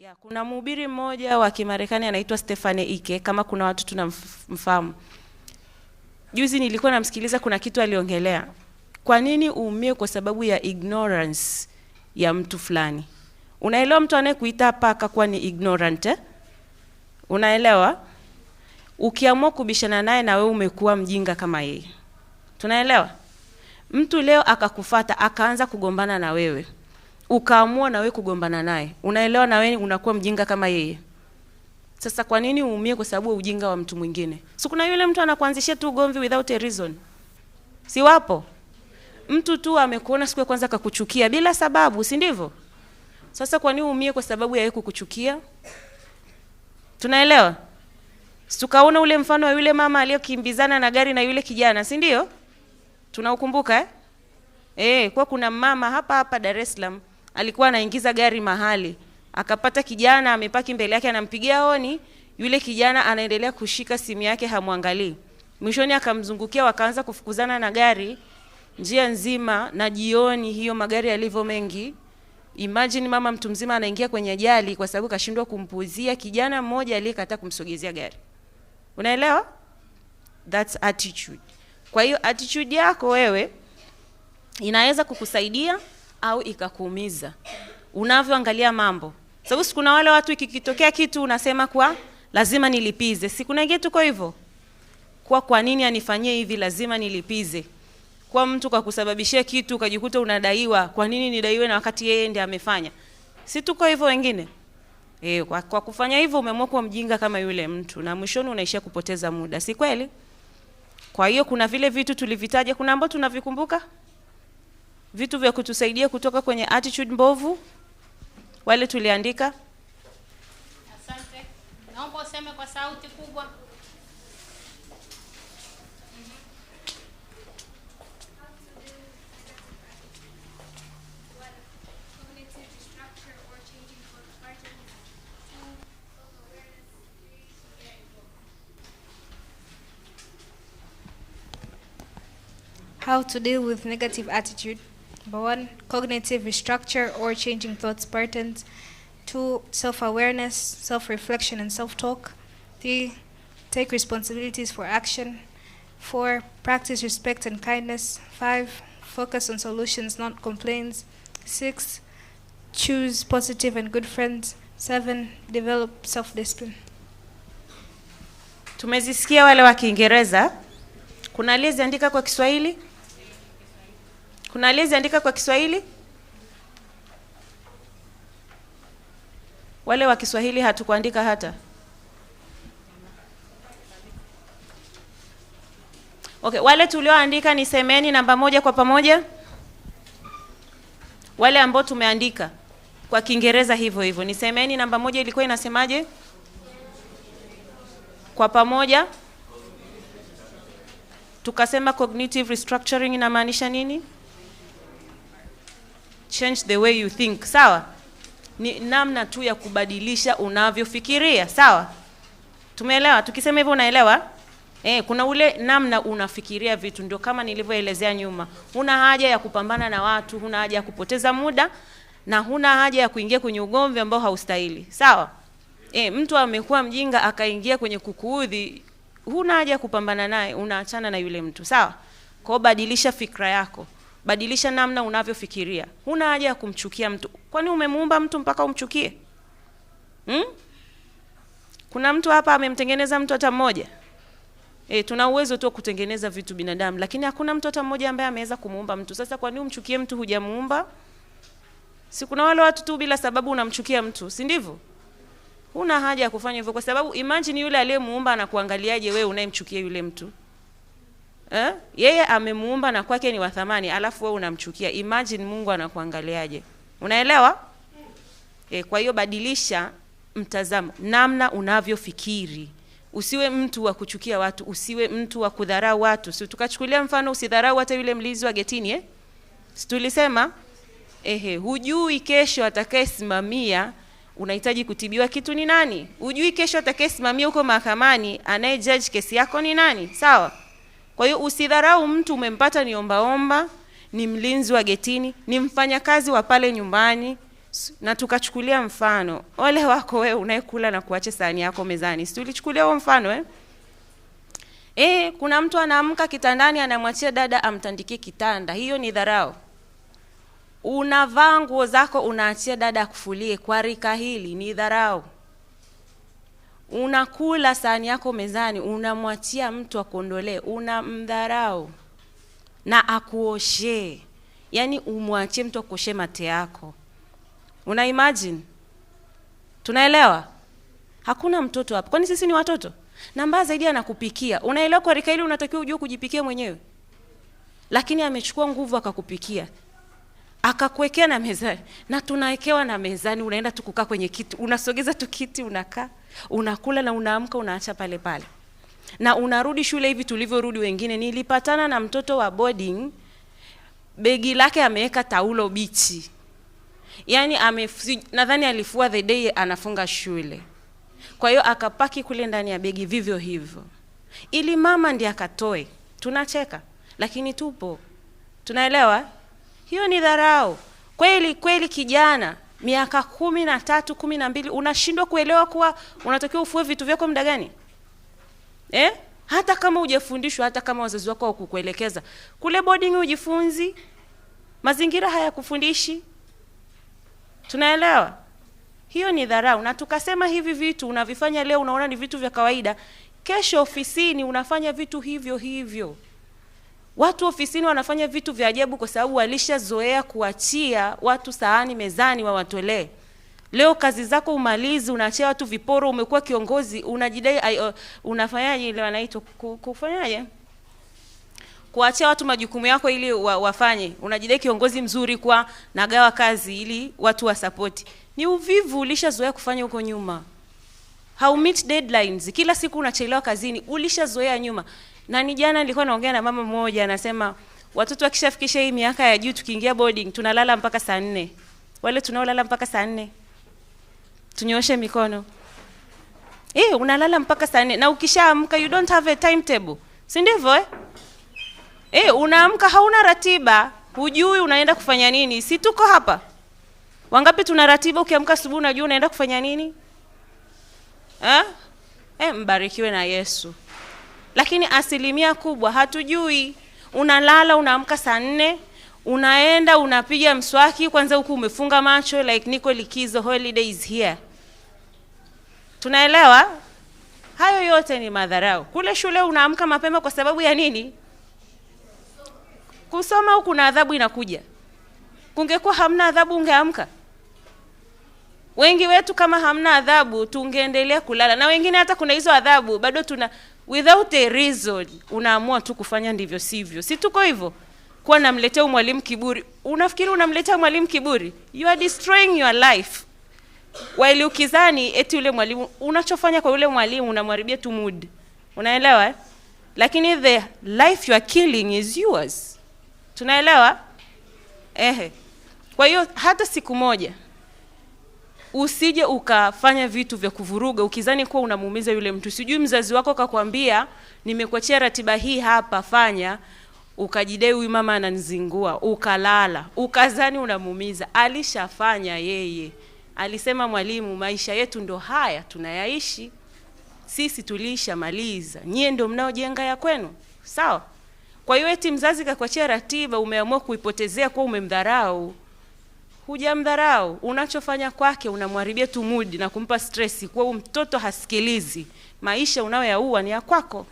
Ya, kuna mhubiri mmoja wa Kimarekani anaitwa Stephen Ike, kama kuna watu tunamfahamu. Juzi nilikuwa namsikiliza, kuna kitu aliongelea. Kwa nini uumie kwa sababu ya ignorance ya mtu fulani? Unaelewa mtu anayekuita hapa akakuwa ni ignorant eh? Unaelewa? Ukiamua kubishana naye na wewe umekuwa mjinga kama yeye. Tunaelewa? Mtu leo akakufuata akaanza kugombana na wewe. Ukaamua na wewe kugombana naye. Unaelewa na wewe unakuwa mjinga kama yeye. Sasa kwa nini uumie kwa sababu ya ujinga wa mtu mwingine? Si kuna yule mtu anakuanzishia tu ugomvi without a reason. Si wapo? Mtu tu amekuona siku ya kwanza akakuchukia bila sababu, si ndivyo? Sasa kwa nini uumie kwa sababu ya yeye kukuchukia? Tunaelewa? Tukaona ule mfano wa yule mama aliyokimbizana na gari na yule kijana, si ndio? Tunaukumbuka kwa kuna mama hapa Dar es Salaam alikuwa anaingiza gari mahali, akapata kijana amepaki mbele yake anampigia honi, yule kijana anaendelea kushika simu yake hamwangalii. Mwishoni akamzungukia wakaanza kufukuzana na gari njia nzima, na jioni hiyo magari yalivyo mengi. Imagine mama mtu mzima anaingia kwenye ajali kwa sababu kashindwa kumpuuzia kijana mmoja aliyekataa kumsogezea gari. Unaelewa? That's attitude. Kwa hiyo attitude yako wewe inaweza kukusaidia au ikakuumiza unavyoangalia mambo. Sababu kuna wale watu ikikitokea kitu unasema kwa lazima nilipize. Si kuna kitu kwa hivyo? Kwa nini anifanyie hivi lazima nilipize? Kwa mtu kwa kusababishia kitu ukajikuta unadaiwa, kwa nini nidaiwe na wakati yeye ndiye amefanya? Si tuko hivyo wengine? Kwa kufanya hivyo umeamua kuwa mjinga kama yule mtu na mwishoni unaishia kupoteza muda. Si kweli? Kwa hiyo kuna vile vitu tulivitaja, kuna ambao tunavikumbuka? Vitu vya kutusaidia kutoka kwenye attitude mbovu wale tuliandika. Asante. Naomba useme kwa sauti kubwa. How to deal with negative attitude. Number 1, cognitive restructure or changing thoughts patterns. 2, self-awareness, self-reflection and self-talk. 3, take responsibilities for action. 4, practice respect and kindness. 5, focus on solutions, not complaints. 6, choose positive and good friends. 7, develop self-discipline. Tumezisikia wale wa Kiingereza. Kuna aliyeziandika kwa Kiswahili? Kuna aliyeziandika kwa Kiswahili? Wale wa Kiswahili hatukuandika hata. Okay, wale tulioandika ni semeni namba 1 kwa pamoja. Wale ambao tumeandika kwa Kiingereza hivyo hivyo ni semeni namba 1 ilikuwa inasemaje? Kwa pamoja. Tukasema cognitive restructuring inamaanisha nini? Change the way you think. Sawa? Ni namna tu ya kubadilisha unavyofikiria. Sawa? Tumeelewa? Tukisema hivyo unaelewa? Kuna ule namna unafikiria vitu, ndio kama nilivyoelezea nyuma. Huna haja ya kupambana na watu, huna haja ya kupoteza muda, na huna haja ya kuingia kwenye ugomvi ambao haustahili. Sawa? Mtu amekuwa mjinga akaingia kwenye kukuudhi, huna haja ya kupambana naye, unaachana na yule mtu. Sawa? Kwa badilisha fikra yako. Badilisha namna unavyofikiria. Huna haja ya kumchukia mtu. Kwani umemuumba mtu mpaka umchukie? Kuna mtu hapa amemtengeneza mtu hata mmoja? Tuna uwezo tu kutengeneza vitu binadamu, lakini hakuna mtu hata mmoja ambaye ameweza kumuumba mtu. Sasa kwa nini umchukie mtu hujamuumba? Si kuna wale watu tu bila sababu unamchukia mtu, si ndivyo? Huna haja ya kufanya hivyo kwa sababu imagine yule aliyemuumba anakuangaliaje wewe unayemchukia yule mtu? Yeye amemuumba na kwake ni wa thamani, alafu wewe unamchukia. Imagine Mungu anakuangaliaje. Unaelewa? Kwa hiyo badilisha mtazamo, namna unavyofikiri. Usiwe mtu wa kuchukia watu, usiwe mtu wa kudharau watu. Si tukachukulia mfano usidharau hata yule mlinzi wa getini Si tulisema hujui kesho atakayesimamia unahitaji kutibiwa kitu ni nani? Hujui kesho atakayesimamia huko mahakamani anayejudge kesi yako ni nani? Sawa? Kwa hiyo usidharau mtu umempata ni ombaomba, ni mlinzi wa getini, ni mfanyakazi wa pale nyumbani, Na tukachukulia mfano, ole wako wewe unayekula na kuacha sahani yako mezani. Si tulichukulia huo mfano kuna mtu anaamka kitandani anamwachia dada amtandikie kitanda. Hiyo ni dharau. Unavaa nguo zako unaachia dada akufulie, kwa rika hili ni dharau. Unakula sahani yako mezani unamwachia mtu akondolee, unamdharau. Na akuoshe. Yaani umwachie mtu akuoshe mate yako. Una imagine? Tunaelewa? Hakuna mtoto hapa. Kwani sisi ni watoto? Na mbaya zaidi anakupikia. Unaelewa kwa rika hili unatakiwa ujue kujipikia mwenyewe. Lakini amechukua nguvu akakupikia. Akakuwekea na mezani. Na tunawekewa na mezani, unaenda tu kukaa kwenye kiti, unasogeza tu kiti unakaa, unakula na unaamka unaacha pale pale. Na unarudi shule hivi tulivyorudi wengine. Nilipatana na mtoto wa boarding, begi lake ameweka taulo bichi. Yaani nadhani alifua the day anafunga shule. Kwa hiyo akapaki kule ndani ya begi vivyo hivyo. Ili mama ndiye akatoe. Tunacheka, lakini tupo. Tunaelewa? Hiyo ni dharau. Kweli kijana, miaka 13, 12 unashindwa kuelewa kuwa unatakiwa ufue vitu vyako muda gani? Hata kama hujafundishwa, hata kama wazazi wako hawakukuelekeza. Kule boarding ujifunzi. Mazingira hayakufundishi. Tunaelewa? Hiyo ni dharau. Na tukasema hivi vitu unavifanya leo unaona ni vitu vya kawaida, kesho ofisini unafanya vitu hivyo hivyo. Watu ofisini wanafanya vitu vya ajabu kwa sababu walishazoea kuachia watu sahani mezani wawatolee. Leo kazi zako umalizi, unaachia watu viporo, umekuwa kiongozi, unajidai unafanyaje ile wanaitwa kufanyaje? Kuachia watu majukumu yako ili wafanye. Unajidai kiongozi mzuri kwa nagawa kazi ili watu wa support. Ni uvivu ulishazoea kufanya huko nyuma. How meet deadlines. Kila siku unachelewa kazini, ulishazoea nyuma. Na ni jana nilikuwa naongea na mama mmoja anasema watoto wakishafikisha hii miaka ya juu tukiingia boarding tunalala mpaka saa 4. Wale tunaolala mpaka saa 4. Tunyooshe mikono. Unalala mpaka saa 4 na ukishaamka you don't have a timetable. Si ndivyo unaamka hauna ratiba, hujui unaenda kufanya nini. Si tuko hapa? Wangapi tuna ratiba ukiamka asubuhi unajua unaenda kufanya nini? Mbarikiwe na Yesu. Lakini asilimia kubwa hatujui. Unalala unaamka saa 4, unaenda unapiga mswaki kwanza huku umefunga macho like niko likizo, holiday is here. Tunaelewa? Hayo yote ni madharau. Kule shule unaamka mapema kwa sababu ya nini? Kusoma huku na adhabu inakuja. Kungekuwa hamna adhabu ungeamka? Wengi wetu kama hamna adhabu tungeendelea kulala. Na wengine hata kuna hizo adhabu bado without a reason unaamua tu kufanya ndivyo sivyo. Si tuko hivyo? Kwa namletea mwalimu kiburi. Unafikiri unamletea mwalimu kiburi? You are destroying your life. While ukizani eti yule mwalimu unachofanya kwa yule mwalimu unamharibia tu mood. Unaelewa? Lakini the life you are killing is yours. Tunaelewa? Kwa hiyo hata siku moja usije ukafanya vitu vya kuvuruga ukizani kuwa unamuumiza yule mtu. Sijui mzazi wako akakwambia nimekuachia ratiba hii hapa fanya, ukajidai huyu mama ananizingua, ukalala, ukazani unamuumiza. Alishafanya yeye. Alisema mwalimu maisha yetu ndo haya tunayaishi. Sisi tulishamaliza. Nyie ndio mnaojenga ya kwenu. Sawa? Kwa hiyo eti mzazi kakuachia ratiba umeamua kuipotezea kwa umemdharau. Hujamdharau, unachofanya kwake unamharibia tu mood na kumpa stress kwa mtoto hasikilizi. Maisha unayoyaua ni ya kwako.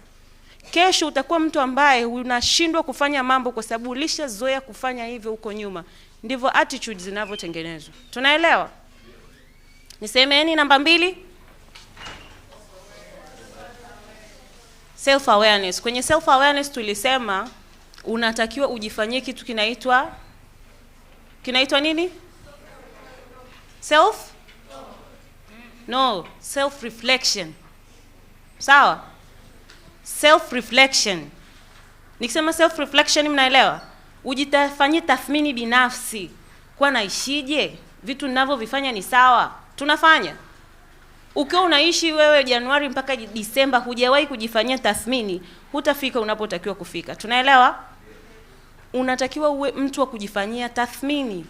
Kesho utakuwa mtu ambaye unashindwa kufanya mambo kwa sababu ulishazoea kufanya hivyo huko nyuma. Ndivyo attitudes zinavyotengenezwa. Tunaelewa? Nisemeni namba 2. Self awareness. Kwenye self awareness tulisema unatakiwa ujifanyie kitu kinaitwa nini? Self reflection. Sawa? Self reflection. Nikisema self reflection mnaelewa? Ujitafanyie tathmini binafsi. Kwa naishije? Vitu ninavyovifanya ni sawa? Tunafanya. Ukiwa unaishi wewe Januari mpaka Disemba hujawahi kujifanyia tathmini, hutafika unapotakiwa kufika. Tunaelewa? Unatakiwa uwe mtu wa kujifanyia tathmini.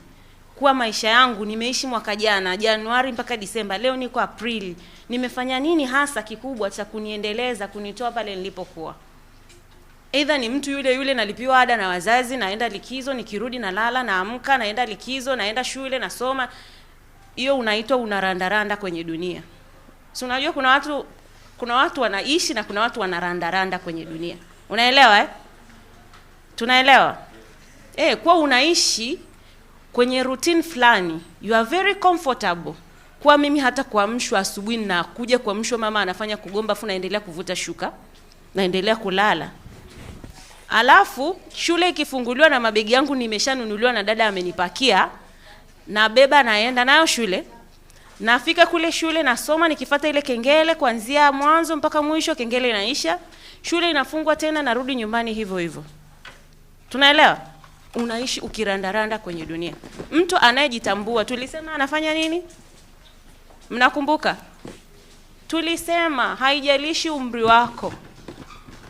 kuwa maisha yangu nimeishi mwaka jana Januari mpaka Disemba, leo niko Aprili, nimefanya nini hasa kikubwa cha kuniendeleza, kunitoa pale nilipokuwa. Either ni mtu yule yule nalipiwa ada na wazazi, naenda likizo, nikirudi nalala, naamka, naenda likizo, naenda shule, nasoma. Hiyo unaitwa unarandaranda kwenye dunia. So unajua kuna watu wanaishi na kuna watu wanarandaranda kwenye dunia. Unaelewa Tunaelewa? Kwa unaishi kwenye routine fulani, you are very comfortable. Kwa mimi hata kuamshwa asubuhi na kuja kuamshwa mama anafanya kugomba, afu naendelea kuvuta shuka, naendelea kulala. Alafu shule ikifunguliwa na mabegi yangu nimeshanunuliwa na dada amenipakia, na beba naenda nayo shule. Nafika kule shule nasoma, nikifuata ile kengele kuanzia mwanzo mpaka mwisho, kengele inaisha, shule inafungwa tena, narudi nyumbani hivyo hivyo. Tunaelewa? Unaishi ukirandaranda kwenye dunia. Mtu anayejitambua tulisema anafanya nini? Mnakumbuka? Tulisema haijalishi umri wako,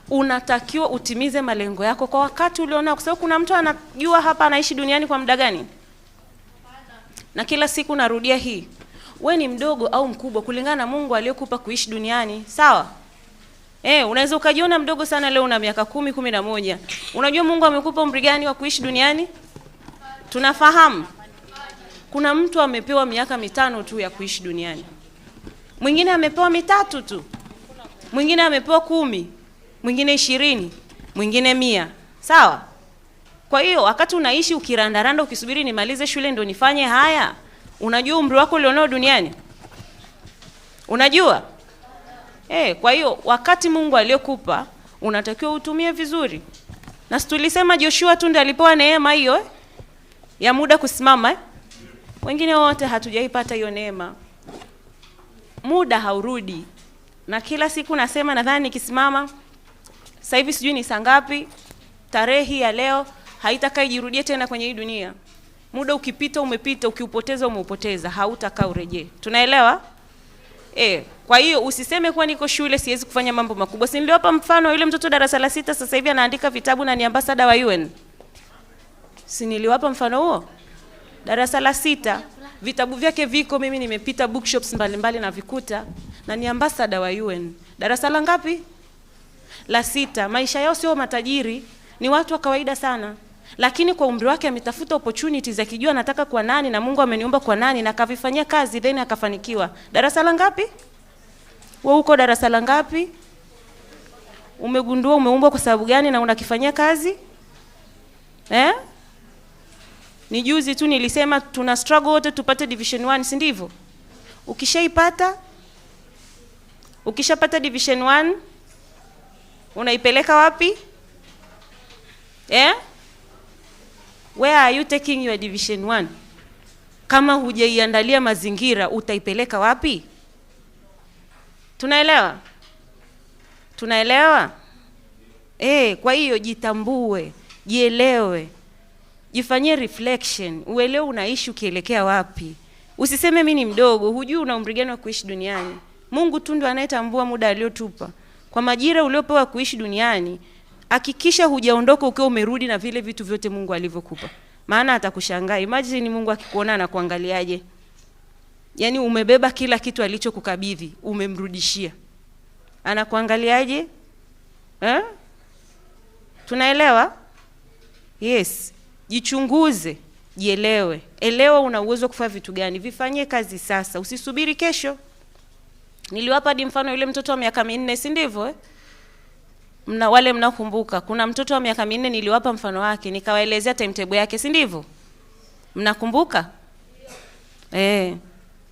unatakiwa utimize malengo yako kwa wakati ulionao, kwa sababu kuna mtu anajua hapa anaishi duniani kwa muda gani. Na kila siku narudia hii, wewe ni mdogo au mkubwa kulingana na Mungu aliyokupa kuishi duniani, sawa? Unaweza ukajiona mdogo sana leo una miaka 10, 11. Unajua Mungu amekupa umri gani wa kuishi duniani? Tunafahamu. Kuna mtu amepewa miaka 5 tu ya kuishi duniani. Mwingine amepewa 3 tu. Mwingine amepewa 10, mwingine 20, mwingine 100. Sawa? Kwa hiyo wakati unaishi ukirandaranda ukisubiri nimalize shule ndio nifanye haya, unajua umri wako ulionao duniani? Unajua? Kwa hiyo wakati Mungu aliyokupa unatakiwa utumie vizuri. Na tulisema Joshua tu ndiye alipewa neema hiyo ya muda kusimama. Wengine wote hatujaipata hiyo neema. Muda haurudi. Na kila siku nasema, nadhani nikisimama sasa hivi sijui ni saa ngapi, tarehe ya leo haitakaa ijirudie tena kwenye hii dunia. Muda ukipita umepita, ukiupoteza umeupoteza, hautakaa urejee. Tunaelewa? Kwa hiyo usiseme kwa niko shule siwezi kufanya mambo makubwa. Si niliwapa mfano yule mtoto darasa la 6 sasa hivi anaandika vitabu na ni ambassador wa UN. Si niliwapa mfano huo? Darasa la 6, vitabu vyake viko, mimi nimepita bookshops mbalimbali na vikuta, na ni ambassador wa UN. Darasa la ngapi? La 6. Maisha yao sio matajiri, ni watu wa kawaida sana. Lakini kwa umri wake ametafuta opportunities, akijua anataka kwa nani na Mungu ameniumba kwa nani, na akavifanyia kazi, then akafanikiwa. Darasa la ngapi? Wewe uko darasa la ngapi? Umegundua umeumbwa kwa sababu gani na unakifanyia kazi? Ni juzi tu nilisema tuna struggle wote tupate division 1, si ndivyo? Ukishapata division 1 unaipeleka wapi? Where are you taking your division 1? Kama hujaiandalia mazingira utaipeleka wapi? Tunaelewa? Kwa hiyo jitambue, jielewe, jifanyie reflection, uelewe unaishi ukielekea wapi. Usiseme mimi ni mdogo, hujui una umri gani wa kuishi duniani. Mungu tu ndiye anayetambua muda aliotupa. Kwa majira uliopewa kuishi duniani, hakikisha hujaondoka ukiwa umerudi na vile vitu vyote Mungu alivyokupa. Maana atakushangaa. Imagine Mungu akikuona na kuangaliaje? Yaani umebeba kila kitu alichokukabidhi, umemrudishia. Anakuangaliaje? Tunaelewa? Yes. Jichunguze, jielewe. Elewa una uwezo kufanya vitu gani, vifanyie kazi sasa, usisubiri kesho. Niliwapa hadi mfano yule mtoto wa miaka 4, si ndivyo? Wale mnakumbuka, kuna mtoto wa miaka 4 niliwapa mfano wake, nikawaelezea timetable yake, si ndivyo? Mnakumbuka?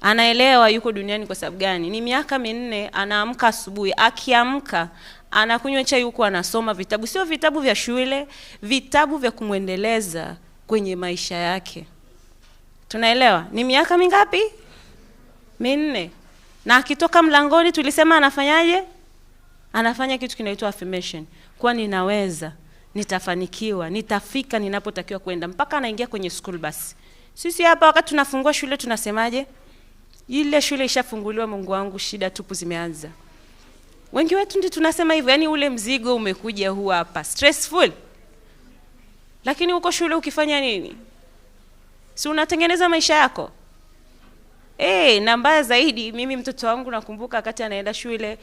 Anaelewa yuko duniani kwa sababu gani. Ni miaka 4, anaamka asubuhi, akiamka anakunywa chai huko anasoma vitabu, sio vitabu vya shule, vitabu vya kumuendeleza kwenye maisha yake. Tunaelewa? Ni miaka mingapi? 4. Na akitoka mlangoni tulisema anafanyaje? Anafanya kitu kinaitwa affirmation. Kwa ninaweza, nitafanikiwa, nitafika ninapotakiwa kwenda, mpaka anaingia kwenye school bus. Sisi hapa wakati tunafungua shule tunasemaje? Ile shule ishafunguliwa, Mungu wangu, shida tupu zimeanza. Wengi wetu ndio tunasema hivyo, yani ule mzigo umekuja huu hapa, stressful. Lakini uko shule ukifanya nini? Si unatengeneza maisha yako? Na mbaya zaidi, mimi mtoto wangu nakumbuka wakati anaenda shule,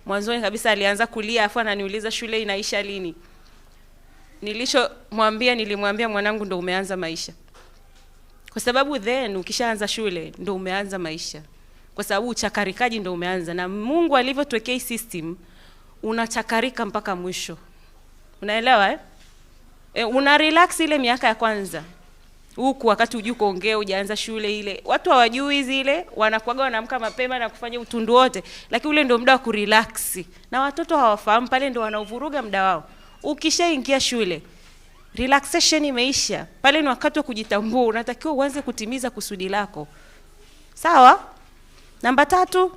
mwanzoni kabisa alianza kulia, afu ananiuliza shule inaisha lini. Nilimwambia mwanangu, ndo umeanza maisha. Kwa sababu then ukishaanza shule ndo umeanza maisha. Kwa sababu uchakarikaji ndo umeanza, na Mungu alivyotuwekea system unachakarika mpaka mwisho. Unaelewa una relax ile miaka ya kwanza. Huku wakati hujui kuongea, hujaanza shule ile. Watu hawajui zile, wanakuaga wanaamka mapema na kufanya utundu wote, lakini ule ndio muda wa kurelax. Na watoto hawafahamu, pale ndio wanauvuruga muda wao. Ukishaingia shule, relaxation imeisha. Pale ni wakati wa kujitambua, unatakiwa uanze kutimiza kusudi lako. Sawa? Namba 3.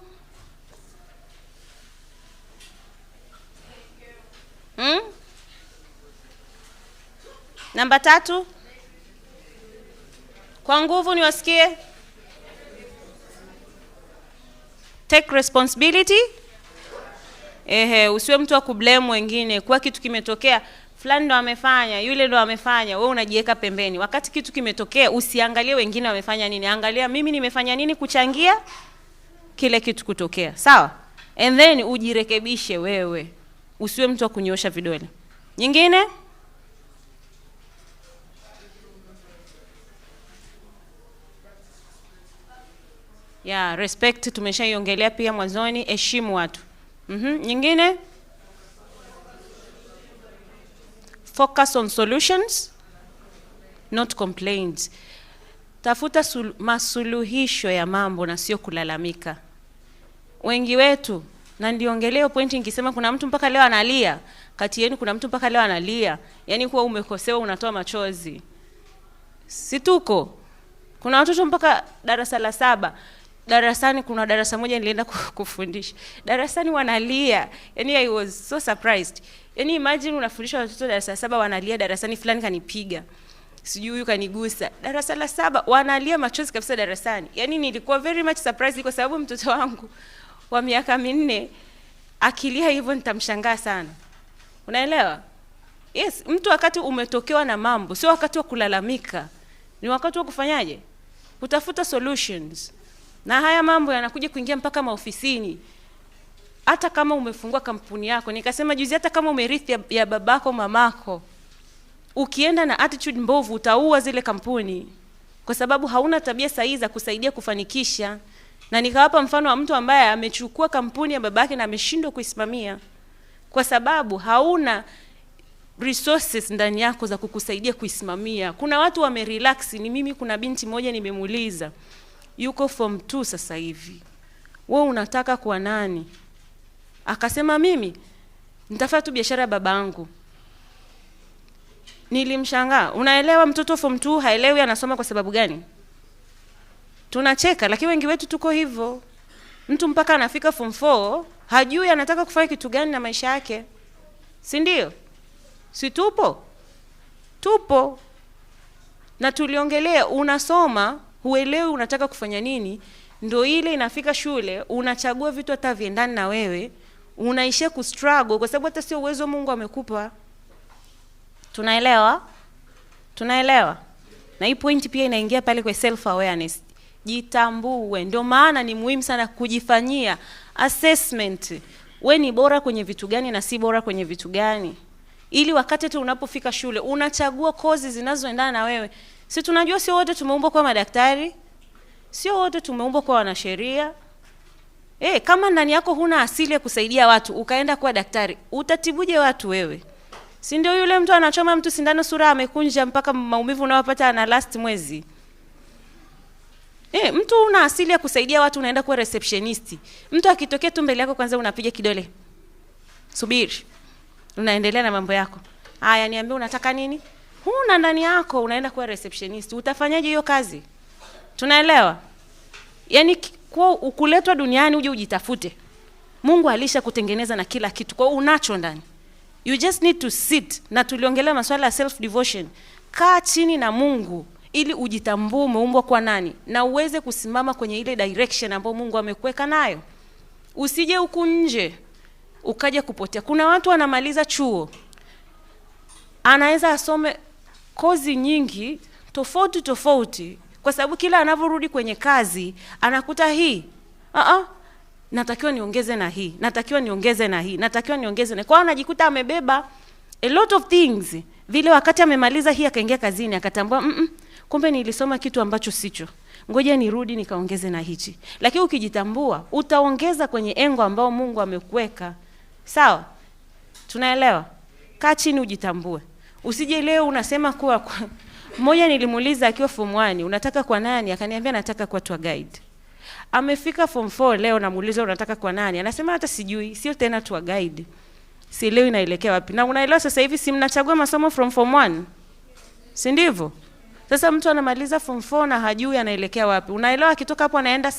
Namba 3. Kwa nguvu niwasikie. Take responsibility. Usiwe mtu wa kublame wengine. Kwa kitu kimetokea, fulani ndo amefanya, yule ndo amefanya, wewe unajiweka pembeni. Wakati kitu kimetokea, usiangalie wengine wamefanya nini. Angalia mimi nimefanya nini kuchangia kile kitu kutokea. Sawa? And then ujirekebishe wewe. Usiwe mtu wa kunyosha vidole. Nyingine? Respect tumeshaiongelea pia mwanzoni, heshimu watu. Nyingine? Focus on solutions, not complaints. Tafuta masuluhisho ya mambo na sio kulalamika. Wengi wetu, na ndiongelea point nikisema kuna mtu mpaka leo analia, kati yenu kuna mtu mpaka leo analia, yani kuwa umekosewa unatoa machozi. Situko. Kuna watoto mpaka darasa la 7. Darasani kuna darasa moja nilienda kufundisha. Darasani wanalia. Yani I was so surprised. Yani imagine unafundisha watoto darasa 7 wanalia, darasani fulani kanipiga. Sijui huyu kanigusa. Darasa la 7 wanalia machozi kabisa darasani. Yani nilikuwa very much surprised kwa sababu mtoto wangu wa miaka 4 akilia hivyo nitamshangaa sana. Unaelewa? Yes, mtu wakati umetokewa na mambo, sio wakati wa kulalamika. Ni wakati wa kufanyaje? Kutafuta solutions. Na haya mambo yanakuja kuingia mpaka maofisini. Hata kama umefungua kampuni yako, nikasema juzi, hata kama umerithi ya babako mamako, ukienda na attitude mbovu utaua zile kampuni, kwa sababu hauna tabia sahihi za kusaidia kufanikisha. Na nikawapa mfano wa mtu ambaye amechukua kampuni ya babake na ameshindwa kuisimamia kwa sababu hauna resources ndani yako za kukusaidia kuisimamia. Kuna watu wamerelax. Ni mimi, kuna binti moja nimemuuliza, yuko form 2 sasa hivi, wewe unataka kuwa nani? Akasema mimi nitafanya tu biashara ya babangu. Nilimshangaa. Unaelewa, mtoto form 2 haelewi anasoma kwa sababu gani? Tunacheka, lakini wengi wetu tuko hivyo. Mtu mpaka anafika form 4 hajui anataka kufanya kitu gani na maisha yake. Si ndio? Si tupo? Tupo. Na tuliongelea, unasoma, huelewi unataka kufanya nini, ndio ile inafika shule, unachagua vitu hata viendani na wewe, unaishia kustruggle kwa sababu hata sio uwezo Mungu amekupa. Tunaelewa? Tunaelewa? Na hii point pia inaingia pale kwa self awareness. Jitambue. Ndio maana ni muhimu sana kujifanyia assessment. We ni bora kwenye vitu gani na si bora kwenye vitu gani? Ili wakati tu unapofika shule unachagua kozi zinazoendana na wewe. Si tunajua sio wote tumeumbwa kuwa madaktari, sio wote tumeumbwa kuwa wanasheria. Kama ndani yako huna asili ya kusaidia watu, ukaenda kuwa daktari, utatibuje watu wewe? Si ndio yule mtu anachoma mtu sindano, sura amekunja mpaka maumivu unayopata ana last mwezi. Mtu una asili ya kusaidia watu, unaenda kuwa receptionist. Mtu akitokea tu mbele yako, kwanza unapiga kidole, subiri, unaendelea na mambo yako. Haya, niambie unataka nini? Huna ndani yako, unaenda kuwa receptionist. Utafanyaje hiyo kazi? Tunaelewa? Yaani kwa ukuletwa duniani uje ujitafute. Mungu alisha kutengeneza na kila kitu. Kwa unacho ndani. You just need to sit. Na tuliongelea masuala ya self devotion. Kaa chini na Mungu ili ujitambue umeumbwa kwa nani na uweze kusimama kwenye ile direction ambayo Mungu amekuweka nayo. Usije huku nje ukaja kupotea. Kuna watu wanamaliza chuo, anaweza asome kozi nyingi tofauti, kwa sababu kila anavyorudi kwenye kazi anakuta hii natakiwa niongeze na hii, natakiwa niongeze na hii, natakiwa niongeze na. Kwa hiyo anajikuta amebeba a lot of things. Vile wakati amemaliza hii akaingia kazini akatambua kumbe nilisoma kitu ambacho sicho. Ngoja nirudi nikaongeze na hichi. Lakini ukijitambua utaongeza kwenye engo ambao Mungu amekuweka. Sawa? Tunaelewa? Kaa chini ujitambue. Usije leo unasema kuwa mmoja nilimuuliza akiwa form 1, unataka kwa nani? Akaniambia nataka kwa tour guide. Amefika form 4 leo namuuliza unataka kwa nani? Anasema hata sijui, sio tena tour guide. Si leo inaelekea wapi? Na unaelewa sasa hivi si mnachagua masomo from form 1. Si ndivyo? Sasa mtu anamaliza form 4 na hajui anaelekea wapi. Unaelewa akitoka hapo anaenda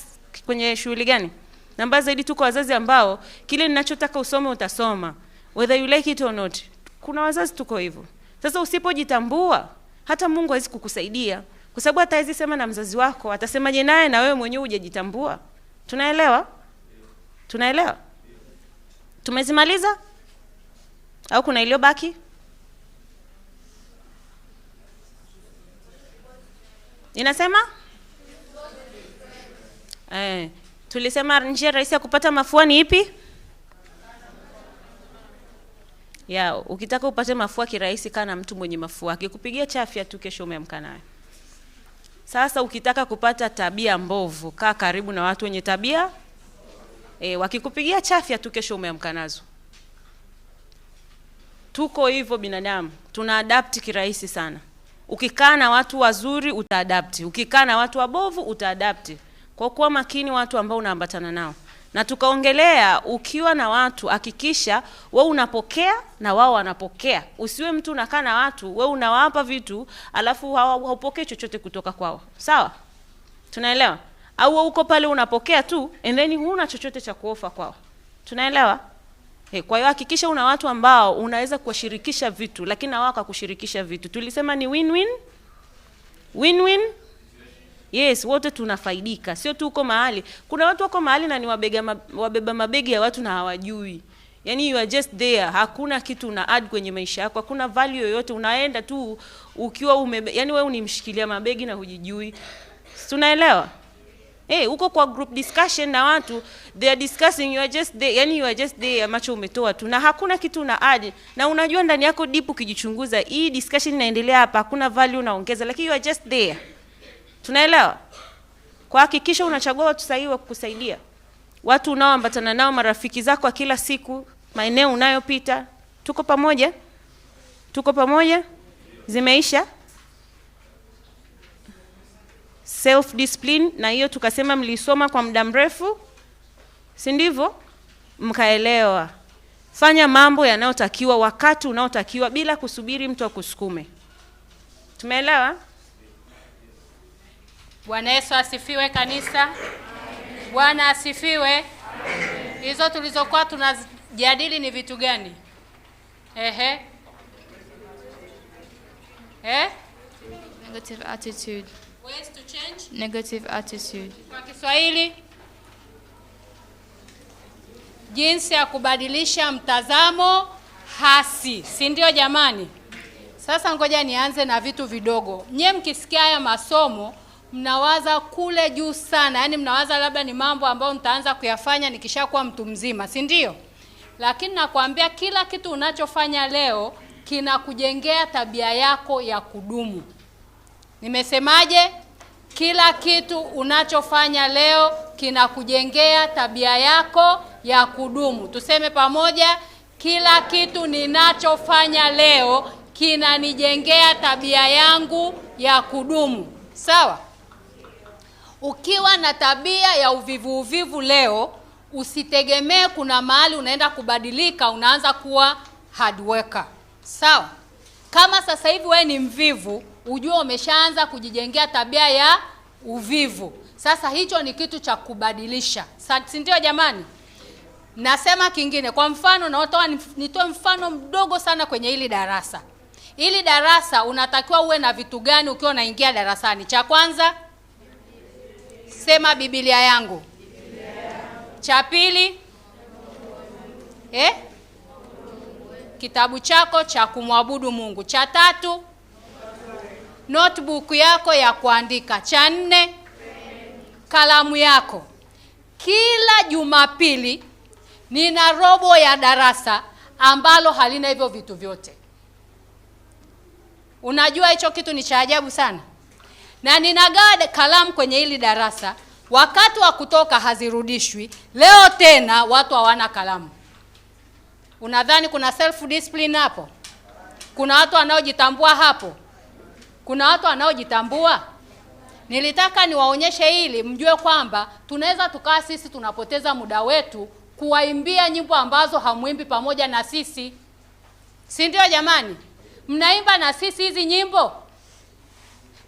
kwenye shughuli gani? Na mbaya zaidi tuko wazazi ambao kile ninachotaka usome utasoma, whether you like it or not. Kuna wazazi tuko hivyo. Sasa usipojitambua hata Mungu hawezi kukusaidia. Kwa sababu hata hizi sema na mzazi wako, atasemaje naye na wewe mwenyewe hujajitambua? Tunaelewa? Tunaelewa? Tumezimaliza? Au kuna iliyobaki? Inasema? Tulisema njia rahisi ya kupata mafua ni ipi? Ukitaka upate mafua kirahisi kana mtu mwenye mafua. Akikupigia chafya tu kesho umeamka naye. Sasa ukitaka kupata tabia mbovu, kaa karibu na watu wenye tabia wakikupigia chafya tu kesho umeamka nazo. Tuko hivyo binadamu, tuna adapt kirahisi sana. Ukikaa na watu wazuri utaadapti, ukikaa na watu wabovu utaadapti. Kwa kuwa makini watu ambao unaambatana nao. Na tukaongelea ukiwa na watu hakikisha wewe unapokea na wao wanapokea. Usiwe mtu unakaa na watu wewe unawapa vitu alafu haupokei chochote kutoka kwao. Sawa? Tunaelewa? Au wewe uko pale unapokea tu and then huna chochote cha kuofa kwao. Tunaelewa? Kwa hiyo hakikisha una watu ambao unaweza kuwashirikisha vitu lakini na wao kukushirikisha vitu. Tulisema ni win-win. Win-win. Yes, wote tunafaidika. Sio tu uko mahali. Kuna watu wako mahali na ni wabeba mabegi ya watu na hawajui. Yaani you are just there. Hakuna kitu una add kwenye maisha yako. Hakuna value yoyote. Unaenda tu ukiwa yaani wewe unimshikilia mabegi na hujijui. Tunaelewa? Uko kwa group discussion na watu, they are discussing, you are just there. Yaani you are just there, macho umetoa tu. Na hakuna kitu una add. Na unajua ndani yako deep ukijichunguza, hii discussion inaendelea hapa, hakuna value unaongeza, lakini you are just there. Tunaelewa? Kwa hakikisha unachagua watu sahihi wa kukusaidia. Watu unaoambatana nao, marafiki zako wa kila siku, maeneo unayopita. Tuko pamoja? Tuko pamoja? Zimeisha? Self discipline, na hiyo tukasema mlisoma kwa muda mrefu. Si ndivyo? Mkaelewa. Fanya mambo yanayotakiwa wakati unaotakiwa bila kusubiri mtu akusukume. Tumeelewa? Bwana Yesu asifiwe kanisa. Bwana asifiwe. Hizo tulizokuwa tunajadili ni vitu gani? Negative attitude. Ways to change Negative attitude. kwa Kiswahili. Jinsi ya kubadilisha mtazamo hasi. Si ndio jamani? Sasa ngoja nianze na vitu vidogo. Nyie mkisikia haya masomo mnawaza kule juu sana. Yaani mnawaza labda ni mambo ambayo nitaanza kuyafanya nikishakuwa mtu mzima, si ndio? Lakini nakwambia kila kitu unachofanya leo kinakujengea tabia yako ya kudumu. Nimesemaje? Kila kitu unachofanya leo kinakujengea tabia yako ya kudumu. Tuseme pamoja, kila kitu ninachofanya leo kinanijengea tabia yangu ya kudumu. Sawa? Ukiwa na tabia ya uvivu leo, usitegemee kuna mahali unaenda kubadilika, unaanza kuwa hard worker. Sawa? Kama sasa hivi wewe ni mvivu, ujue umeshaanza kujijengea tabia ya uvivu. Sasa hicho ni kitu cha kubadilisha. Si ndio jamani? Nasema kingine, kwa mfano nitoe mfano mdogo sana kwenye hili darasa. Hili darasa unatakiwa uwe na vitu gani ukiwa unaingia darasani? Cha kwanza, sema Biblia yangu. Cha pili, kitabu chako cha kumwabudu Mungu. Cha tatu, notebook yako ya kuandika. Cha 4, kalamu yako. Kila Jumapili nina robo ya darasa ambalo halina hivyo vitu vyote. Unajua hicho kitu ni cha ajabu sana. Na ninagawa kalamu kwenye hili darasa, wakati wa kutoka hazirudishwi. Leo tena watu hawana kalamu. Unadhani kuna self discipline hapo? Kuna watu wanaojitambua hapo? Kuna watu wanaojitambua? Nilitaka niwaonyeshe hili mjue kwamba tunaweza tukaa sisi tunapoteza muda wetu kuwaimbia nyimbo ambazo hamuimbi pamoja na sisi. Si ndio jamani? Mnaimba na sisi hizi nyimbo.